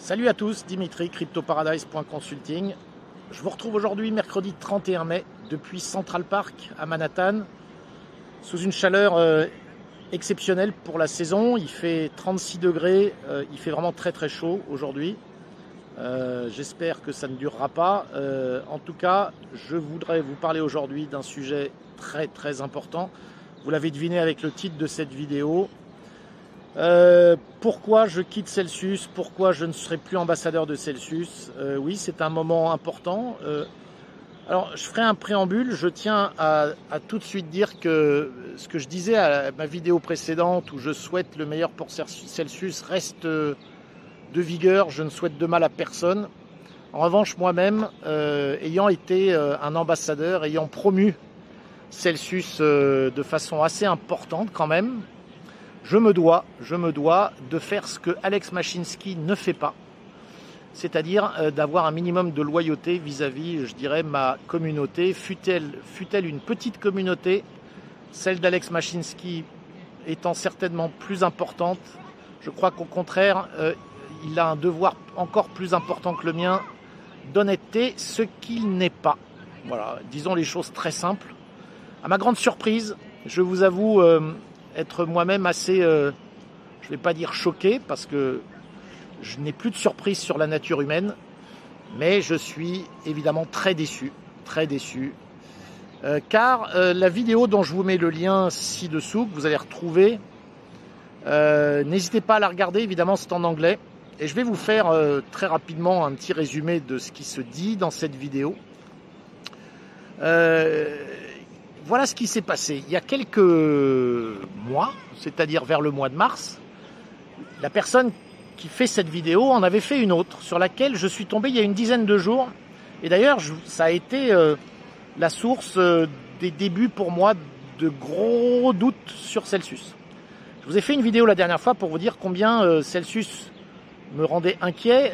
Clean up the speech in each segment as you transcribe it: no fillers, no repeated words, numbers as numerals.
Salut à tous, Dimitri, CryptoParadise.consulting. Je vous retrouve aujourd'hui, mercredi 31 mai, depuis Central Park à Manhattan, sous une chaleur exceptionnelle pour la saison. Il fait 36 degrés, il fait vraiment très très chaud aujourd'hui. J'espère que ça ne durera pas. En tout cas, je voudrais vous parler aujourd'hui d'un sujet très très important. Vous l'avez deviné avec le titre de cette vidéo. Pourquoi je quitte Celsius? Pourquoi je ne serai plus ambassadeur de Celsius? Oui, c'est un moment important. Alors, je ferai un préambule. Je tiens à tout de suite dire que ce que je disais à ma vidéo précédente, où je souhaite le meilleur pour Celsius, reste de vigueur. Je ne souhaite de mal à personne. En revanche, moi-même, ayant été un ambassadeur, ayant promu Celsius de façon assez importante quand même, je me dois de faire ce que Alex Mashinsky ne fait pas, c'est-à-dire d'avoir un minimum de loyauté vis-à-vis, je dirais, ma communauté, fût-elle une petite communauté, celle d'Alex Mashinsky étant certainement plus importante. Je crois qu'au contraire, il a un devoir encore plus important que le mien d'honnêteté, ce qu'il n'est pas. Voilà, disons les choses très simples. À ma grande surprise, je vous avoue être moi-même assez, je ne vais pas dire choqué, parce que je n'ai plus de surprise sur la nature humaine, mais je suis évidemment très déçu, car la vidéo dont je vous mets le lien ci-dessous, que vous allez retrouver, n'hésitez pas à la regarder, évidemment c'est en anglais, et je vais vous faire très rapidement un petit résumé de ce qui se dit dans cette vidéo. Voilà ce qui s'est passé. Il y a quelques mois, c'est-à-dire vers le mois de mars, la personne qui fait cette vidéo en avait fait une autre sur laquelle je suis tombé il y a une dizaine de jours. Et d'ailleurs, ça a été la source des débuts pour moi de gros doutes sur Celsius. Je vous ai fait une vidéo la dernière fois pour vous dire combien Celsius me rendait inquiet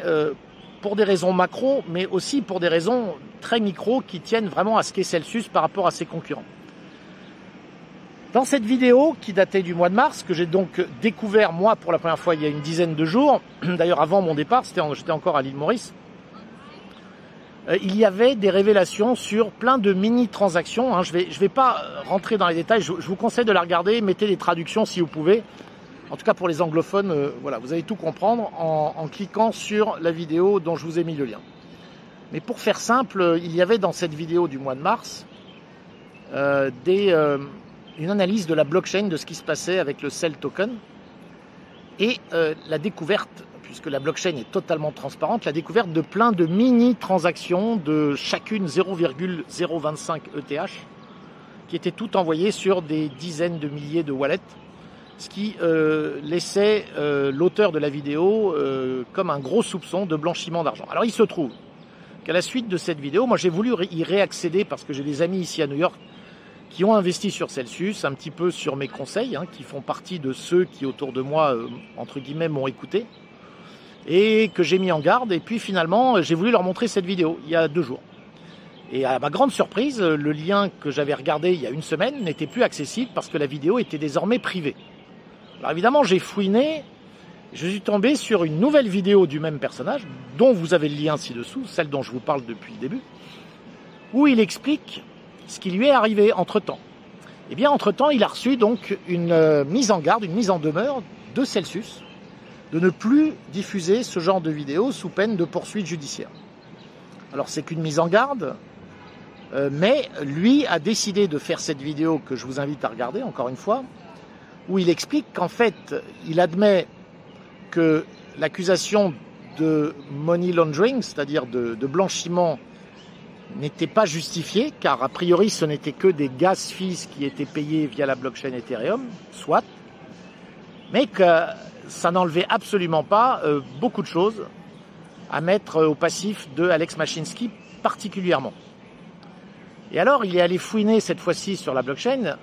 pour des raisons macro, mais aussi pour des raisons très micro qui tiennent vraiment à ce qu'est Celsius par rapport à ses concurrents. Dans cette vidéo qui datait du mois de mars, que j'ai donc découvert moi pour la première fois il y a une dizaine de jours, d'ailleurs avant mon départ, j'étais encore à l'île Maurice, il y avait des révélations sur plein de mini-transactions. Je vais pas rentrer dans les détails, je vous conseille de la regarder, mettez les traductions si vous pouvez. En tout cas pour les anglophones, voilà, vous allez tout comprendre en cliquant sur la vidéo dont je vous ai mis le lien. Mais pour faire simple, il y avait dans cette vidéo du mois de mars une analyse de la blockchain, de ce qui se passait avec le Cell Token et la découverte, puisque la blockchain est totalement transparente, la découverte de plein de mini-transactions de chacune 0,025 ETH qui étaient toutes envoyées sur des dizaines de milliers de wallets, ce qui laissait l'auteur de la vidéo comme un gros soupçon de blanchiment d'argent. Alors il se trouve qu'à la suite de cette vidéo, moi j'ai voulu y réaccéder parce que j'ai des amis ici à New York qui ont investi sur Celsius, un petit peu sur mes conseils, qui font partie de ceux qui autour de moi, entre guillemets, m'ont écouté, et que j'ai mis en garde, et puis finalement j'ai voulu leur montrer cette vidéo il y a 2 jours. Et à ma grande surprise, le lien que j'avais regardé il y a une semaine n'était plus accessible parce que la vidéo était désormais privée. Alors évidemment j'ai fouiné, je suis tombé sur une nouvelle vidéo du même personnage, dont vous avez le lien ci-dessous, celle dont je vous parle depuis le début, où il explique ce qui lui est arrivé entre-temps. Eh bien, entre-temps, il a reçu donc une mise en garde, une mise en demeure de Celsius, de ne plus diffuser ce genre de vidéos sous peine de poursuite judiciaire. Alors, c'est qu'une mise en garde, mais lui a décidé de faire cette vidéo que je vous invite à regarder, encore une fois, où il explique qu'en fait, il admet que l'accusation de money laundering, c'est-à-dire de blanchiment, n'était pas justifiée, car a priori ce n'était que des gas fees qui étaient payés via la blockchain Ethereum, soit, mais que ça n'enlevait absolument pas beaucoup de choses à mettre au passif de Alex Mashinsky particulièrement. Et alors il est allé fouiner cette fois-ci sur la blockchain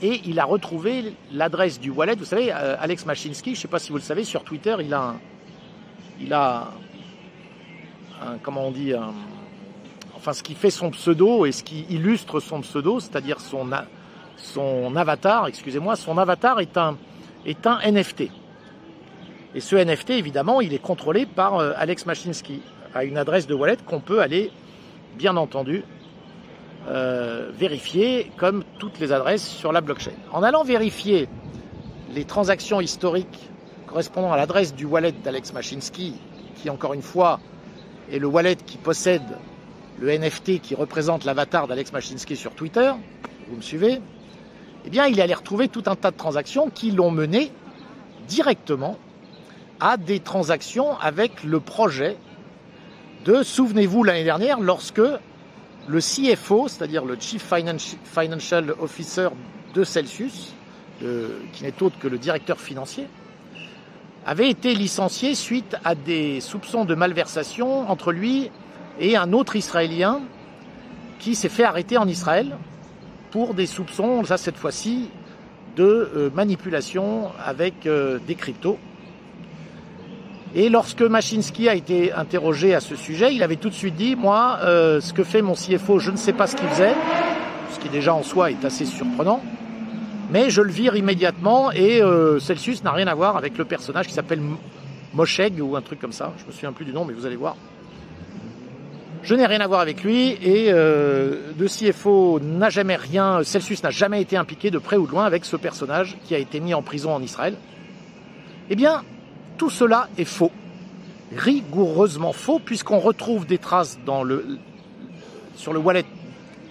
et il a retrouvé l'adresse du wallet. Vous savez, Alex Mashinsky, je ne sais pas si vous le savez, sur Twitter, il a un comment on dit, enfin ce qui fait son pseudo et ce qui illustre son pseudo, c'est-à-dire son avatar, excusez-moi, son avatar est un NFT. Et ce NFT, évidemment, il est contrôlé par Alex Mashinsky, à une adresse de wallet qu'on peut aller, bien entendu, vérifier comme toutes les adresses sur la blockchain. En allant vérifier les transactions historiques correspondant à l'adresse du wallet d'Alex Mashinsky, qui encore une fois est le wallet qui possède le NFT qui représente l'avatar d'Alex Mashinsky sur Twitter, vous me suivez, eh bien il est allé retrouver tout un tas de transactions qui l'ont mené directement à des transactions avec le projet de, souvenez-vous l'année dernière, lorsque le CFO, c'est-à-dire le Chief Financial Officer de Celsius, qui n'est autre que le directeur financier, avait été licencié suite à des soupçons de malversation entre lui et un autre Israélien qui s'est fait arrêter en Israël pour des soupçons, ça cette fois-ci, de manipulation avec des cryptos. Et lorsque Mashinsky a été interrogé à ce sujet, il avait tout de suite dit, moi, ce que fait mon CFO, je ne sais pas ce qu'il faisait, ce qui déjà en soi est assez surprenant, mais je le vire immédiatement et Celsius n'a rien à voir avec le personnage qui s'appelle Mosheg ou un truc comme ça, je me souviens plus du nom, mais vous allez voir. Je n'ai rien à voir avec lui et le CFO n'a jamais rien, Celsius n'a jamais été impliqué de près ou de loin avec ce personnage qui a été mis en prison en Israël. Eh bien, tout cela est faux, rigoureusement faux, puisqu'on retrouve des traces sur le wallet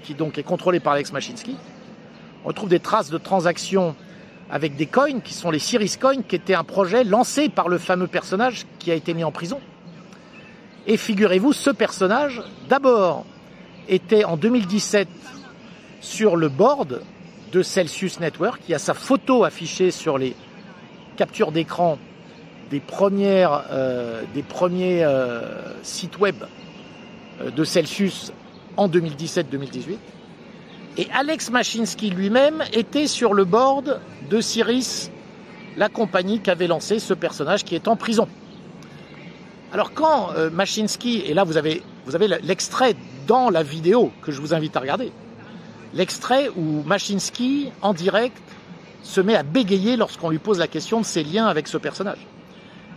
qui donc est contrôlé par Alex Mashinsky. On retrouve des traces de transactions avec des coins qui sont les Series Coins, qui étaient un projet lancé par le fameux personnage qui a été mis en prison. Et figurez-vous, ce personnage, d'abord, était en 2017 sur le board de Celsius Network, qui a sa photo affichée sur les captures d'écran des premiers sites web de Celsius en 2017-2018. Et Alex Mashinsky lui-même était sur le board de Series, la compagnie qu'avait lancé ce personnage qui est en prison. Alors quand Mashinsky, et là vous avez l'extrait dans la vidéo que je vous invite à regarder, l'extrait où Mashinsky, en direct, se met à bégayer lorsqu'on lui pose la question de ses liens avec ce personnage.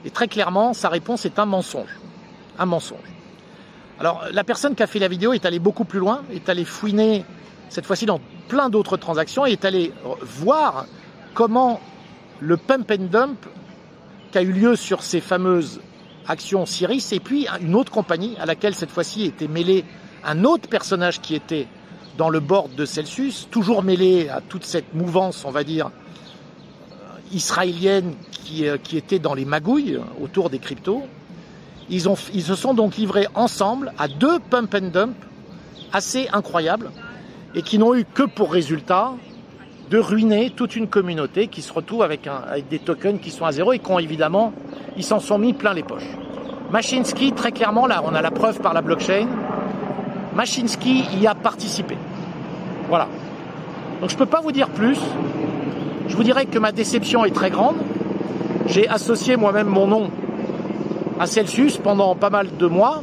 Et très clairement, sa réponse est un mensonge. Un mensonge. Alors, la personne qui a fait la vidéo est allée beaucoup plus loin, est allée fouiner, cette fois-ci dans plein d'autres transactions, et est allée voir comment le pump and dump qui a eu lieu sur ces fameuses actions Series, et puis une autre compagnie à laquelle cette fois-ci était mêlé un autre personnage qui était dans le board de Celsius, toujours mêlé à toute cette mouvance, on va dire, israélienne qui était dans les magouilles autour des cryptos. Ils se sont donc livrés ensemble à deux pump and dump assez incroyables et qui n'ont eu que pour résultat de ruiner toute une communauté qui se retrouve avec des tokens qui sont à zéro et qui ont évidemment, ils s'en sont mis plein les poches. Mashinsky, très clairement, là on a la preuve par la blockchain, Mashinsky y a participé. Voilà. Donc je ne peux pas vous dire plus. Je vous dirais que ma déception est très grande. J'ai associé moi-même mon nom à Celsius pendant pas mal de mois.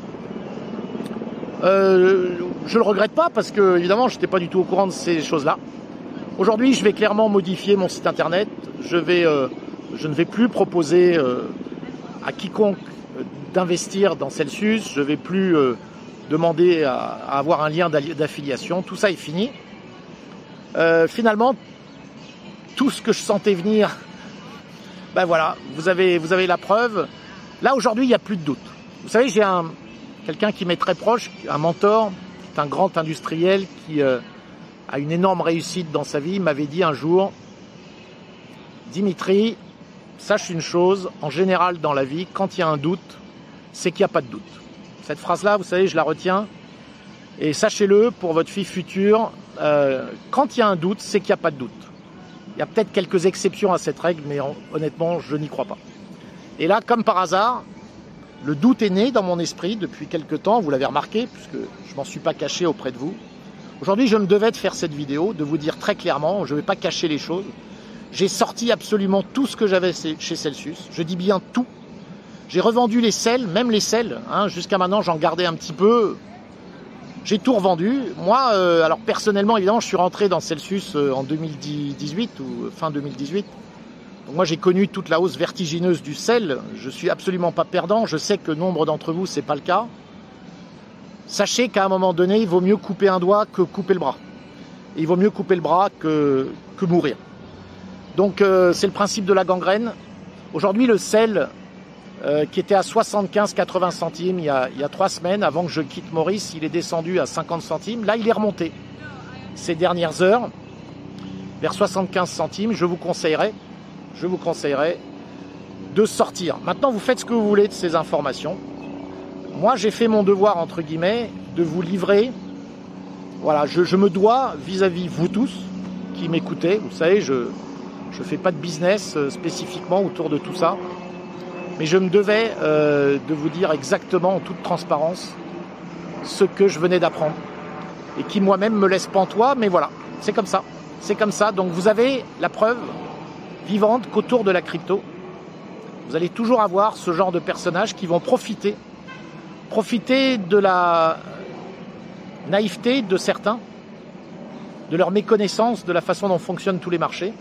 Je le regrette pas parce que, évidemment, je n'étais pas du tout au courant de ces choses-là. Aujourd'hui, je vais clairement modifier mon site internet. Je ne vais plus proposer à quiconque d'investir dans Celsius. Je ne vais plus demander à avoir un lien d'affiliation. Tout ça est fini. Finalement, tout ce que je sentais venir, ben voilà, vous avez la preuve. Là, aujourd'hui, il n'y a plus de doute. Vous savez, j'ai quelqu'un qui m'est très proche, un mentor, qui est un grand industriel qui a une énorme réussite dans sa vie, m'avait dit un jour, Dimitri, sache une chose, en général dans la vie, quand il y a un doute, c'est qu'il n'y a pas de doute. Cette phrase-là, vous savez, je la retiens. Et sachez-le, pour votre fille future, quand il y a un doute, c'est qu'il n'y a pas de doute. Il y a peut-être quelques exceptions à cette règle, mais honnêtement, je n'y crois pas. Et là, comme par hasard, le doute est né dans mon esprit depuis quelque temps, vous l'avez remarqué, puisque je ne m'en suis pas caché auprès de vous. Aujourd'hui, je me devais de faire cette vidéo, de vous dire très clairement, je ne vais pas cacher les choses. J'ai sorti absolument tout ce que j'avais chez Celsius, je dis bien tout. J'ai revendu les sels, même les sels, hein, jusqu'à maintenant j'en gardais un petit peu. J'ai tout revendu. Moi, alors personnellement, évidemment, je suis rentré dans Celsius en 2018 ou fin 2018. Moi, j'ai connu toute la hausse vertigineuse du sel. Je suis absolument pas perdant. Je sais que nombre d'entre vous, c'est pas le cas. Sachez qu'à un moment donné, il vaut mieux couper un doigt que couper le bras. Et il vaut mieux couper le bras que mourir. Donc, c'est le principe de la gangrène. Aujourd'hui, le sel, qui était à 75-80 centimes il y a 3 semaines, avant que je quitte Maurice, il est descendu à 50 centimes. Là, il est remonté. Ces dernières heures, vers 75 centimes, je vous conseillerais de sortir. Maintenant, vous faites ce que vous voulez de ces informations. Moi, j'ai fait mon devoir, entre guillemets, de vous livrer. Voilà, je me dois vis-à-vis vous tous qui m'écoutez. Vous savez, je ne fais pas de business spécifiquement autour de tout ça. Mais je me devais de vous dire exactement, en toute transparence, ce que je venais d'apprendre. Et qui moi-même me laisse pantois, mais voilà, c'est comme ça. C'est comme ça. Donc vous avez la preuve vivante qu'autour de la crypto, vous allez toujours avoir ce genre de personnages qui vont profiter de la naïveté de certains, de leur méconnaissance de la façon dont fonctionnent tous les marchés.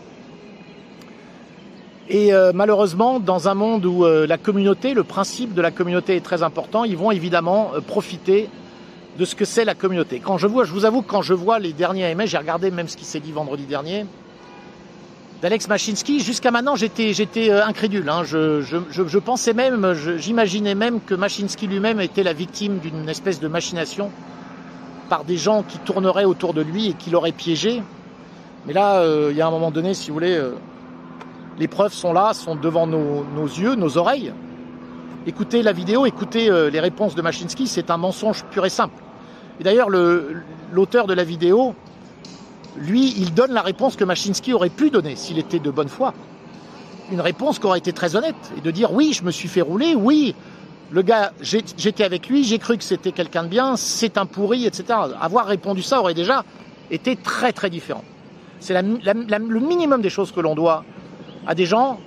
Et malheureusement, dans un monde où la communauté, le principe de la communauté est très important, ils vont évidemment profiter de ce que c'est la communauté. Je vous avoue, quand je vois les derniers AMA, j'ai regardé même ce qui s'est dit vendredi dernier, d'Alex Mashinsky, jusqu'à maintenant j'étais incrédule. Hein. Je pensais même, j'imaginais même que Mashinsky lui-même était la victime d'une espèce de machination par des gens qui tourneraient autour de lui et qui l'auraient piégé. Mais là, il y a un moment donné, si vous voulez, les preuves sont là, sont devant nos yeux, nos oreilles. Écoutez la vidéo, écoutez les réponses de Mashinsky, c'est un mensonge pur et simple. Et d'ailleurs, l'auteur de la vidéo, lui, il donne la réponse que Mashinsky aurait pu donner s'il était de bonne foi. Une réponse qui aurait été très honnête, et de dire oui, je me suis fait rouler, oui, le gars, j'étais avec lui, j'ai cru que c'était quelqu'un de bien, c'est un pourri, etc. Avoir répondu ça aurait déjà été très très différent. C'est le minimum des choses que l'on doit à des gens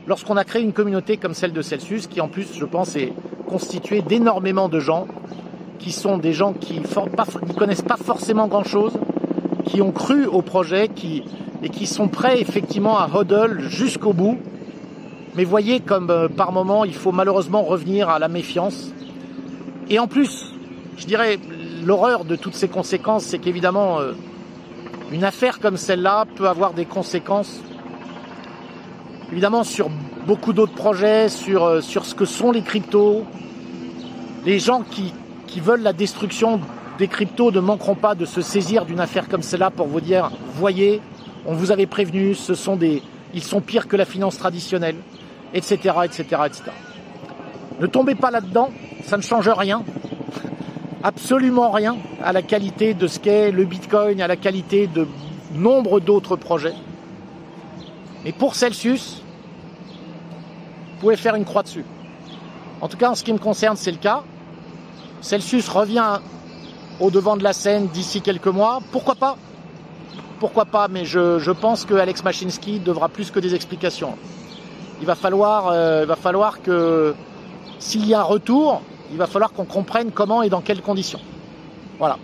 lorsqu'on a créé une communauté comme celle de Celsius, qui en plus, je pense, est constituée d'énormément de gens, qui sont des gens qui ne connaissent pas forcément grand-chose, qui ont cru au projet et qui sont prêts effectivement à hodl jusqu'au bout. Mais voyez comme par moment, il faut malheureusement revenir à la méfiance. Et en plus, je dirais, l'horreur de toutes ces conséquences, c'est qu'évidemment, une affaire comme celle-là peut avoir des conséquences évidemment sur beaucoup d'autres projets, sur ce que sont les cryptos. Les gens qui veulent la destruction des cryptos ne manqueront pas de se saisir d'une affaire comme celle-là pour vous dire, voyez, on vous avait prévenu, ils sont pires que la finance traditionnelle, etc., etc., etc. Ne tombez pas là-dedans, ça ne change rien, absolument rien à la qualité de ce qu'est le Bitcoin, à la qualité de nombre d'autres projets. Et pour Celsius, vous pouvez faire une croix dessus. En tout cas, en ce qui me concerne, c'est le cas. Celsius revient au devant de la scène d'ici quelques mois. Pourquoi pas? Pourquoi pas? Mais je pense que Alex Mashinsky devra plus que des explications. Il va falloir que, s'il y a un retour, il va falloir qu'on comprenne comment et dans quelles conditions. Voilà.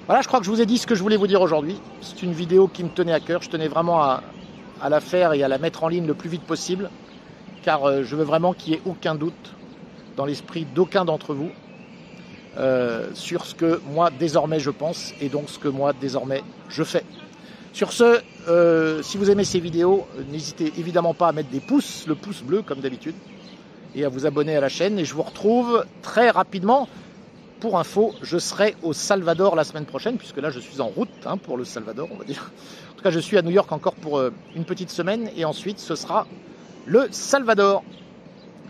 Voilà, je crois que je vous ai dit ce que je voulais vous dire aujourd'hui. C'est une vidéo qui me tenait à cœur. Je tenais vraiment à la faire et à la mettre en ligne le plus vite possible, car je veux vraiment qu'il n'y ait aucun doute dans l'esprit d'aucun d'entre vous sur ce que moi désormais je pense et donc ce que moi désormais je fais. Sur ce, si vous aimez ces vidéos, n'hésitez évidemment pas à mettre des pouces, le pouce bleu comme d'habitude, et à vous abonner à la chaîne. Et je vous retrouve très rapidement. Pour info, je serai au Salvador la semaine prochaine, puisque là je suis en route pour le Salvador, on va dire. En tout cas, je suis à New York encore pour une petite semaine, et ensuite ce sera le Salvador.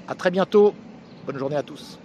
À très bientôt, bonne journée à tous.